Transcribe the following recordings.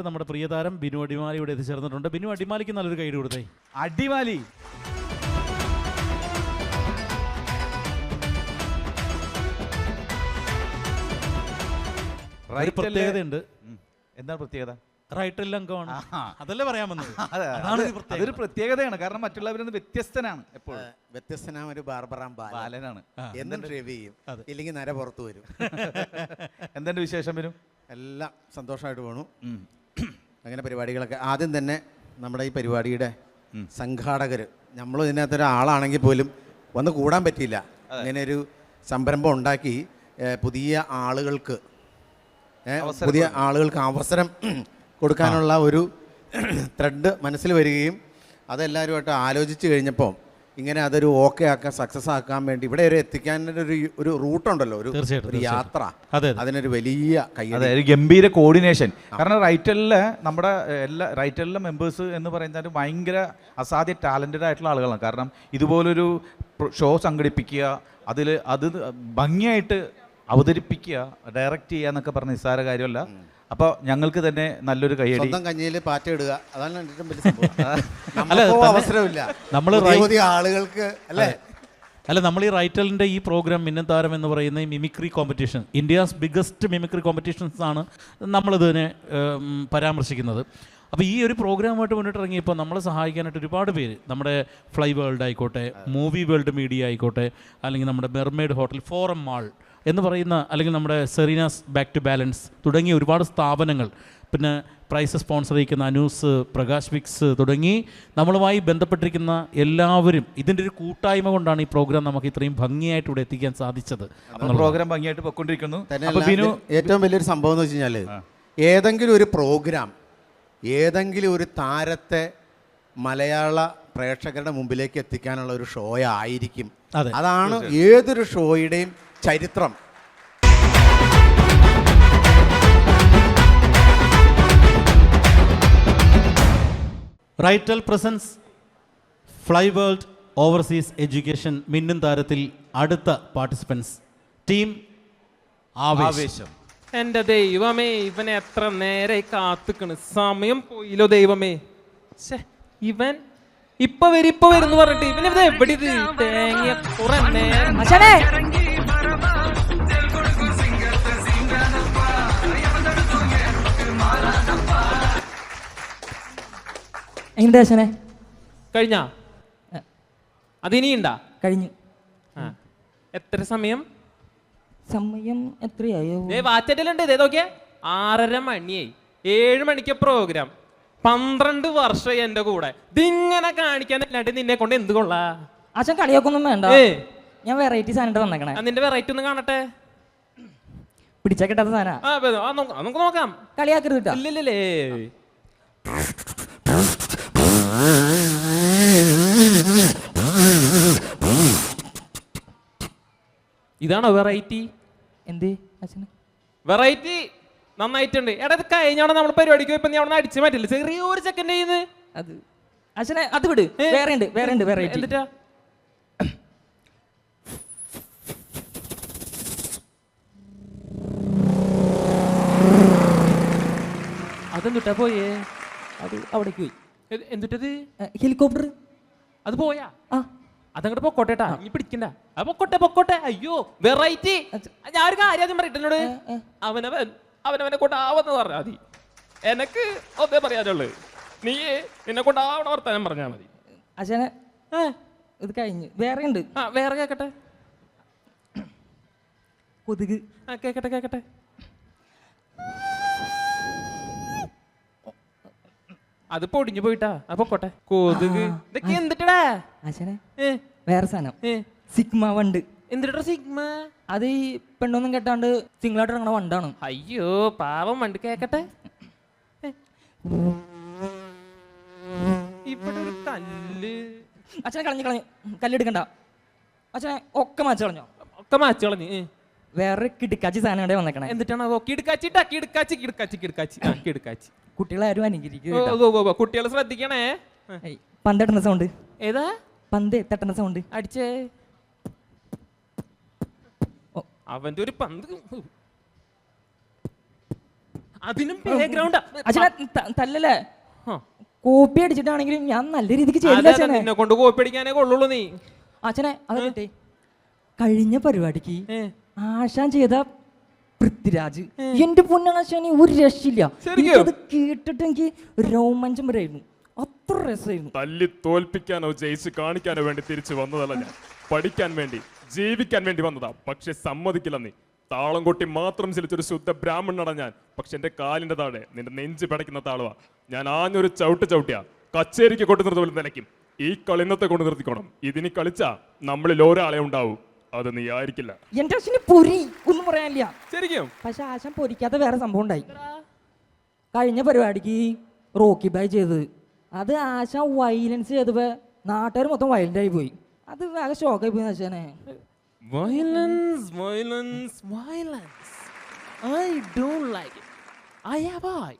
നമ്മുടെ പ്രിയതാരം ബിനു അടിമാലി ഇവിടെ എത്തിച്ചേർന്നിട്ടുണ്ട്. ബിനു അടിമാലിക്ക് നല്ലൊരു കൈയ്യടി കൊടുത്തേ. അടിമാലി ഒരു പ്രത്യേകതയുണ്ട്. എന്താണ് പ്രത്യേകത? റൈറ്ററിൽ അംഗമാണ്. അതല്ലേ പറയാൻ വന്നത്. അതൊരു പ്രത്യേകതയാണ്. കാരണം മറ്റുള്ളവരിൽ നിന്ന് വ്യത്യസ്തനാണ്. എപ്പോഴും വ്യത്യസ്തനായ ഒരു ബാർബറാം ബാലനാണ്. എന്നും ഡ്രൈവ് ചെയ്യും, ഇല്ലെങ്കിൽ നര പുറത്തു വരും. എന്തെന്റെ വിശേഷം വരും? എല്ലാം സന്തോഷമായിട്ട് പോണു. അങ്ങനെ പരിപാടികളൊക്കെ ആദ്യം തന്നെ നമ്മുടെ ഈ പരിപാടിയുടെ സംഘാടകർ, നമ്മൾ ഇതിനകത്തൊരാളാണെങ്കിൽ പോലും വന്ന് കൂടാൻ പറ്റിയില്ല. അങ്ങനെ ഒരു സംരംഭം ഉണ്ടാക്കി പുതിയ ആളുകൾക്ക് അവസരം കൊടുക്കാനുള്ള ഒരു ത്രെഡ് മനസ്സിൽ വരികയും അതെല്ലാവരുമായിട്ട് ആലോചിച്ച് കഴിഞ്ഞപ്പോൾ ഇങ്ങനെ അതൊരു ഓക്കെ ആക്കാൻ, സക്സസ് ആക്കാൻ വേണ്ടി ഇവിടെ ഒരു എത്തിക്കാനൊരു റൂട്ടുണ്ടല്ലോ, ഒരു യാത്ര, അതിനൊരു വലിയ ഒരു ഗംഭീര കോർഡിനേഷൻ. കാരണം റൈറ്റലിലെ നമ്മുടെ എല്ലാ റൈറ്റലിലെ മെമ്പേഴ്സ് എന്ന് പറയുന്നത് ഭയങ്കര അസാധ്യ ടാലൻറ്റഡ് ആയിട്ടുള്ള ആളുകളാണ്. കാരണം ഇതുപോലൊരു ഷോ സംഘടിപ്പിക്കുക, അത് ഭംഗിയായിട്ട് അവതരിപ്പിക്കുക, ഡയറക്റ്റ് ചെയ്യുക എന്നൊക്കെ പറഞ്ഞ നിസ്സാര കാര്യമല്ല. അപ്പോൾ ഞങ്ങൾക്ക് തന്നെ നല്ലൊരു കൈയടി. സ്വന്തം കഞ്ഞിയിൽ പാറ്റ ഇടുക, അതാണ് ഏറ്റവും വലിയ സംഭവം. അവസരമില്ല നമ്മൾ പുതിയ ആളുകൾക്ക് അല്ലേ. അല്ല, നമ്മൾ ഈ റൈറ്റലിൻ്റെ ഈ പ്രോഗ്രാം മിന്നൽ താരം എന്ന് പറയുന്ന ഈ mimicry competition, India's biggest mimicry competitions ആണ് നമ്മളിതിനെ പരാമർശിക്കുന്നത്. അപ്പോൾ ഈ ഒരു പ്രോഗ്രാമായിട്ട് മുന്നിട്ടിറങ്ങിയപ്പോൾ നമ്മളെ സഹായിക്കാനായിട്ട് ഒരുപാട് പേര്, നമ്മുടെ ഫ്ലൈ വേൾഡ് ആയിക്കോട്ടെ, മൂവി വേൾഡ് മീഡിയ ആയിക്കോട്ടെ, അല്ലെങ്കിൽ നമ്മുടെ മെർമെയ്ഡ് ഹോട്ടൽ, ഫോറം മാൾ എന്ന് പറയുന്ന, അല്ലെങ്കിൽ നമ്മുടെ സെറീനാസ് ബാക്ക് ടു ബാലൻസ് തുടങ്ങിയ ഒരുപാട് സ്ഥാപനങ്ങൾ, പിന്നെ പ്രൈസ് സ്പോൺസർ ചെയ്യിക്കുന്ന അനൂസ്, പ്രകാശ് വിക്സ് തുടങ്ങി നമ്മളുമായി ബന്ധപ്പെട്ടിരിക്കുന്ന എല്ലാവരും ഇതിൻ്റെ ഒരു കൂട്ടായ്മ കൊണ്ടാണ് ഈ പ്രോഗ്രാം നമുക്ക് ഇത്രയും ഭംഗിയായിട്ട് ഇവിടെ എത്തിക്കാൻ സാധിച്ചത്. പ്രോഗ്രാം ഭംഗിയായിട്ട് പോയിക്കൊണ്ടിരിക്കുന്നു. ഏറ്റവും വലിയൊരു സംഭവം എന്ന് വെച്ച് കഴിഞ്ഞാൽ ഏതെങ്കിലും ഒരു പ്രോഗ്രാം ഏതെങ്കിലും ഒരു താരത്തെ മലയാള പ്രേക്ഷകരുടെ മുമ്പിലേക്ക് എത്തിക്കാനുള്ള ഒരു ഷോ ആയിരിക്കും. അതാണ് ഏതൊരു ഷോയുടെയും ചരിത്രം. റൈറ്റൽ presence Fly World Overseas Education മിന്നും താരത്തിൽ അടുത്ത പാർട്ടിസിപ്പൻസ് ടീം ആവേശം. എന്റെ ദൈവമേ, ഇവൻ എത്ര നേരെ കാത്തുക്കണ്, സമയം പോയില്ലോ ദൈവമേ. ഇവൻ ഇപ്പൊ വരുന്ന് പറഞ്ഞിട്ട് ഇവൻ എവിടെ തേങ്ങിയ കുറെ നേരം. കഴിഞ്ഞ അതിനിയുണ്ടാ? കഴിഞ്ഞു. എത്ര സമയം എത്രയായോ? വാച്ചറ്റിലുണ്ട്, ഇതേ നോക്കിയേ, 6:30 മണിയായി. 7 മണിക്ക് പ്രോഗ്രാം. 12 വർഷം എന്റെ കൂടെ ഇതിങ്ങനെ കാണിക്കാനല്ലാണ്ട് നിന്നെ കൊണ്ട് എന്ത് കൊള്ളാ? അച്ഛൻ കളിയൊക്കൊന്നും വേണ്ട, ഞാൻ വെറൈറ്റി സാധനം വന്നേക്കണേ. നിന്റെ വെറൈറ്റി ഒന്ന് കാണട്ടെ. പിടിച്ചാ കിട്ടാത്ത സാധനം നമുക്ക് നോക്കാം. കളിയാക്കരുത്. ഇല്ലല്ലേ, ഇതാണോ വെറൈറ്റി? എന്ത് അച്ഛന് വെറൈറ്റി നന്നായിട്ടുണ്ട്. എടാ, ഇത് കഴിഞ്ഞാണ് നമ്മൾ പരിപാടിക്ക് പോയപ്പോ നീ അവിടെ നിന്ന് അടിച്ചു മാറ്റില്ല, ചെറിയൊരു സെക്കൻഡ് ചെയ്യുന്നത്. അത് അച്ഛനെ അത് വിട്, വേറെ ഉണ്ട് വെറൈറ്റി. എന്നിട്ടാ അതെന്തുട്ടാ പോയേ? അത് അവിടേക്ക് പോയി. എന്തുട്ടത്? ഹെലികോപ്റ്റർ. അത് പോയാ? അതങ്ങോട്ട് പൊക്കോട്ടെട്ടാ, നീ പിടിക്കണ്ട. പൊക്കോട്ടെ. അയ്യോ, വെറൈറ്റി. ഞാൻ ഒരു കാര്യം പറയട്ടെ, അവനവനെ കൊണ്ടാവെന്ന് പറഞ്ഞാൽ മതി. എനക്ക് ഒന്നേ പറയാനുള്ളു, നീ നിന്നെ കൊണ്ടാവണ വർത്താനം പറഞ്ഞാൽ മതി. അച്ഛനെ ഇത് കഴിഞ്ഞ് വേറെ ഉണ്ട്. വേറെ കേക്കട്ടെ. കൊതുക്. കേക്കട്ടെ. അത് പൊടിഞ്ഞു പോയിട്ടാ. പൊക്കോട്ടെ. കൊതുക് ഇതൊക്കെ എന്തിട്ടാ? അച്ഛനെ വേറെ സാധനം, സിഗ്മ വണ്ട്. എന്തിട്ടാ സിഗ്മ? അത് ഈ പെണ്ണൊന്നും കെട്ടാണ്ട് സിംഗിളായിട്ട് ഇറങ്ങണ വണ്ടാണ്. അയ്യോ പാവം വണ്ട്. കേക്കട്ടെ. ഇവിടെ ഒരു കല്ല്. അച്ഛനെ കളഞ്ഞു. കല്ലെടുക്കണ്ട അച്ഛനെ, ഒക്കെ മാച്ച് കളഞ്ഞു. വേറെ കിടക്കാച്ചി സാധനം വന്നേക്കണേ. എന്നിട്ടാണോ? കിടക്കാച്ചി. കുട്ടികളാരും അനുകരിക്കും. കുട്ടികൾ ശ്രദ്ധിക്കണേ. പന്ത് തട്ടുന്ന സൗണ്ട്. ഏതാ? പന്ത് തട്ടുന്ന സൗണ്ട്. അടിച്ചേ. അവന്റെ ഒരു പന്ത്. അതിനും ബാക്ക്ഗ്രൗണ്ട് അച്ഛനെ തല്ലല്ലേ കോപ്പി അടിച്ചിട്ടാണെങ്കിലും ഞാൻ നല്ല രീതിക്ക് ചെയ്തില്ല അച്ഛനെ. നിന്നെ കൊണ്ട് കോപ്പി അടിക്കാനേ കൊള്ളുള്ളൂ നീ. അച്ഛനെ അത് കിട്ടേ കഴിഞ്ഞ പരിപാടിക്ക് ആശാൻ ചെയ്ത പൃഥ്വിരാജ് എന്റെ പൊന്നാശാനി ഒരു രക്ഷയില്ല. അത് കേട്ടിട്ട് എനിക്ക് രോമാഞ്ചം വരായിരുന്നു. അത്ര രസമായിരുന്നു. തല്ലി തോൽപ്പിക്കാനോ ജയിച്ച് കാണിക്കാനോ വേണ്ടി തിരിച്ചു വന്നതല്ല ഞാൻ. പഠിക്കാൻ വേണ്ടി ജീവിക്കാൻ വേണ്ടി വന്നതാ. പക്ഷെ സമ്മതിക്കില്ല നീ. താളം കൊട്ടി മാത്രം ചലിച്ചൊരു ശുദ്ധ ബ്രാഹ്മണനാണ് ഞാൻ. പക്ഷെ എന്റെ കാലിന്റെ താഴെ നിന്റെ നെഞ്ച് പടയ്ക്കുന്ന താളുവാ. ഞാൻ ആഞ്ഞൊരു ചവിട്ടിയാ കച്ചേരിക്ക് കൊണ്ടു നിർത്ത പോലും നിലയ്ക്കും. ഈ കളി ഇന്നത്തെ കൊണ്ട് നിർത്തിക്കോണം. ഇതിനി കളിച്ചാ നമ്മളിൽ ഒരാളെ ഉണ്ടാവും. അത് നീ ആയിരിക്കില്ല. എന്റെ അച്ഛന് പൊരി ഒന്നും പറയാനില്ല ശരിക്കും. പക്ഷെ ആശാൻ പൊരിക്കാത്ത വേറെ സംഭവം ഉണ്ടായി. കഴിഞ്ഞ പരിപാടിക്ക് റോക്കി ബൈ ചെയ്തത് അത് ആശാൻ വയലൻസ് ചെയ്തപ്പോ നാട്ടുകാർ മൊത്തം വയലന്റ് ആയി പോയി. അത് വേറെ ഷോക്കായി പോയി ആശാനെ. Violence. I don't like it. I avoid.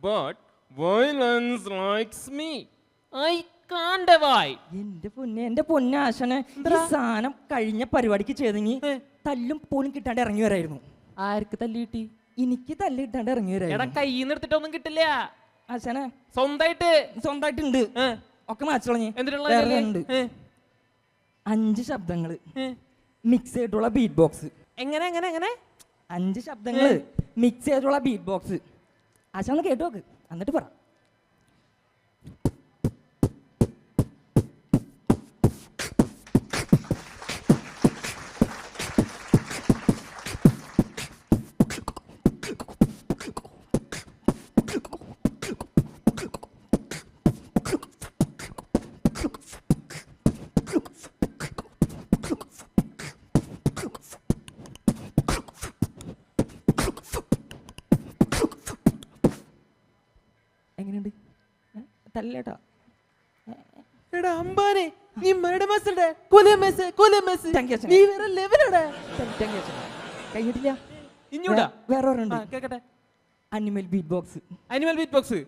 But violence likes me. I can't avoid. എന്റെ പൊന്നെ ആശാനെ ഈ സാധനം കഴിഞ്ഞ പരിപാടിക്ക് ചെയ്തെങ്കിൽ തല്ലും പോലും കിട്ടാണ്ട് ഇറങ്ങി വരായിരുന്നു. ആർക്ക് തല്ലി കിട്ടി? എനിക്ക് തല്ല് കിട്ടാണ്ട് ഇറങ്ങി എടാ വരായിരുന്നു. കയ്യിൽ നിന്ന് എടുത്തിട്ടൊന്നും കിട്ടില്ല. ആശാനെ സ്വന്തമായിട്ടുണ്ട് ഒക്കെ മാച്ച് കളഞ്ഞ് എന്തിനുള്ള വേറെ ഉണ്ട് 5 ശബ്ദങ്ങള് മിക്സ് ചെയ്തിട്ടുള്ള ബീറ്റ് ബോക്സ്. എങ്ങനെ 5 ശബ്ദങ്ങള് മിക്സ് ചെയ്തിട്ടുള്ള ബീറ്റ് ബോക്സ്. ആശാന്ന് കേട്ടു നോക്ക് എന്നിട്ട് പറ. എങ്ങനെയുണ്ട്? തല്ലേട്ടാ എടാ അമ്പാനെ നീ കഴിഞ്ഞിട്ടില്ല. ഇഞ്ഞൂടാ വേറെ ഒരെണ്ണം കേക്കട്ടെ. Animal beat box. Animal beat box.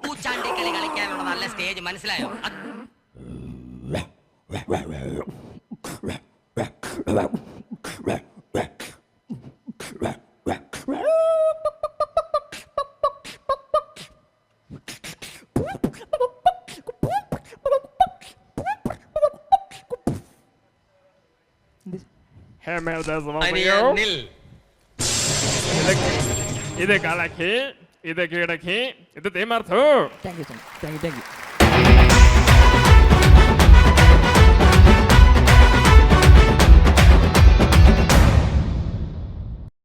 പൂച്ചാണ്ടി കളി കളിക്കാനുള്ള നല്ല സ്റ്റേജ് മനസ്സിലായോ? ഇത് കളക്കി ഇത് കീടക്കി ഇത് തീമർത്തു. Thank you.